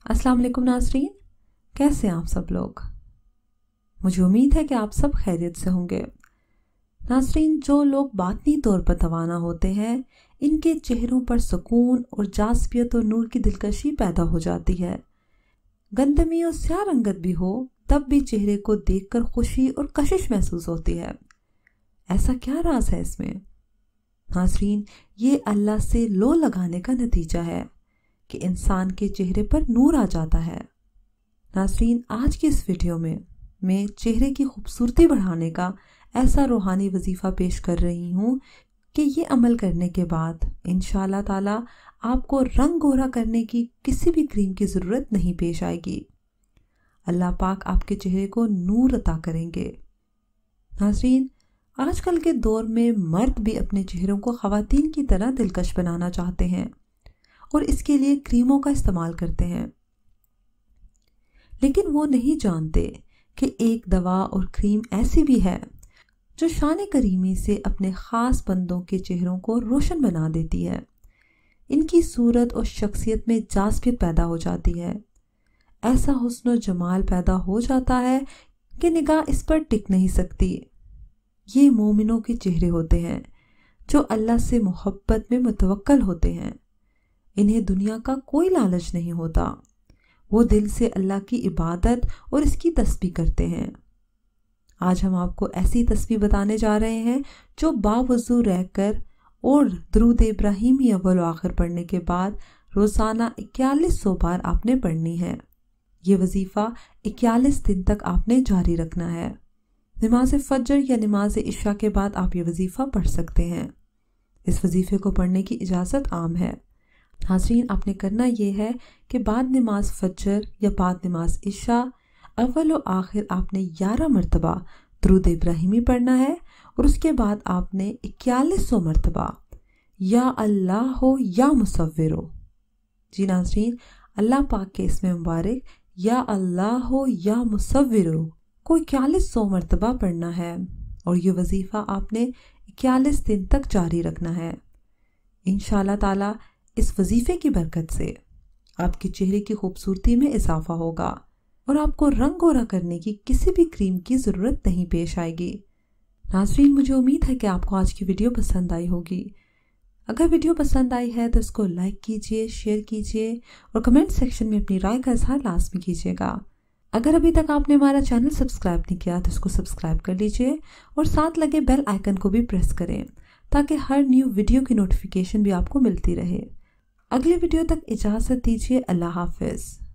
السلام علیکم ناظرین، کیسے ہیں آپ سب لوگ؟ مجھے امید ہے کہ آپ سب خیریت سے ہوں گے۔ ناظرین، جو لوگ باطنی طور پر توانا ہوتے ہیں ان کے چہروں پر سکون اور جاذبیت اور نور کی دلکشی پیدا ہو جاتی ہے۔ گندمی اور سیاہ رنگت بھی ہو تب بھی چہرے کو دیکھ کر خوشی اور کشش محسوس ہوتی ہے۔ ایسا کیا راز ہے اس میں؟ ناظرین، یہ اللہ سے لو لگانے کا نتیجہ ہے کہ انسان کے چہرے پر نور آ جاتا ہے۔ ناظرین، آج کی اس ویڈیو میں چہرے کی خوبصورتی بڑھانے کا ایسا روحانی وظیفہ پیش کر رہی ہوں کہ یہ عمل کرنے کے بعد انشاءاللہ تعالی آپ کو رنگ گورا کرنے کی کسی بھی کریم کی ضرورت نہیں پیش آئے گی۔ اللہ پاک آپ کے چہرے کو نور عطا کریں گے۔ ناظرین، آج کل کے دور میں مرد بھی اپنے چہروں کو خواتین کی طرح دلکش بنانا چاہتے ہیں اور اس کے لیے کریموں کا استعمال کرتے ہیں، لیکن وہ نہیں جانتے کہ ایک دوا اور کریم ایسی بھی ہے جو شان کریمی سے اپنے خاص بندوں کے چہروں کو روشن بنا دیتی ہے۔ ان کی صورت اور شخصیت میں جاذبیت پیدا ہو جاتی ہے، ایسا حسن و جمال پیدا ہو جاتا ہے کہ نگاہ اس پر ٹک نہیں سکتی۔ یہ مومنوں کے چہرے ہوتے ہیں جو اللہ سے محبت میں متوکل ہوتے ہیں۔ انہیں دنیا کا کوئی لالچ نہیں ہوتا، وہ دل سے اللہ کی عبادت اور اس کی تسبیح کرتے ہیں۔ آج ہم آپ کو ایسی تسبیح بتانے جا رہے ہیں جو باوضو رہ کر اور درود ابراہیمی اول و آخر پڑھنے کے بعد روزانہ 4100 بار آپ نے پڑھنی ہے۔ یہ وظیفہ 41 دن تک آپ نے جاری رکھنا ہے۔ نماز فجر یا نماز عشاء کے بعد آپ یہ وظیفہ پڑھ سکتے ہیں۔ اس وظیفے کو پڑھنے کی اجازت عام ہے۔ ناظرین، آپ نے کرنا یہ ہے کہ بعد نماز فجر یا بعد نماز عشاء اول و آخر آپ نے 11 مرتبہ درود ابراہیمی پڑھنا ہے اور اس کے بعد آپ نے 4100 مرتبہ یا اللہ یا مصورو، جی ناظرین، اللہ پاک کے اسم مبارک یا اللہ یا مصورو کو 4100 مرتبہ پڑھنا ہے اور یہ وظیفہ آپ نے 41 دن تک جاری رکھنا ہے۔ انشاءاللہ تعالی اس وظیفے کی برکت سے آپ کے چہرے کی خوبصورتی میں اضافہ ہوگا اور آپ کو رنگ گورا کرنے کی کسی بھی کریم کی ضرورت نہیں پیش آئے گی۔ ناظرین، مجھے امید ہے کہ آپ کو آج کی ویڈیو پسند آئی ہوگی۔ اگر ویڈیو پسند آئی ہے تو اس کو لائک کیجئے، شیئر کیجئے اور کمنٹ سیکشن میں اپنی رائے کا اظہار لازمی کیجئے گا۔ اگر ابھی تک آپ نے ہمارا چینل سبسکرائب نہیں کیا تو اس کو سبسکرائب کر لیجئے اور ساتھ لگے بیل آئیکن کو بھی پریس کریں تاکہ ہر نیو ویڈیو کی نوٹیفیکیشن بھی آپ کو ملتی رہے۔ اگلی ویڈیو تک اجازت دیجیے۔ اللہ حافظ۔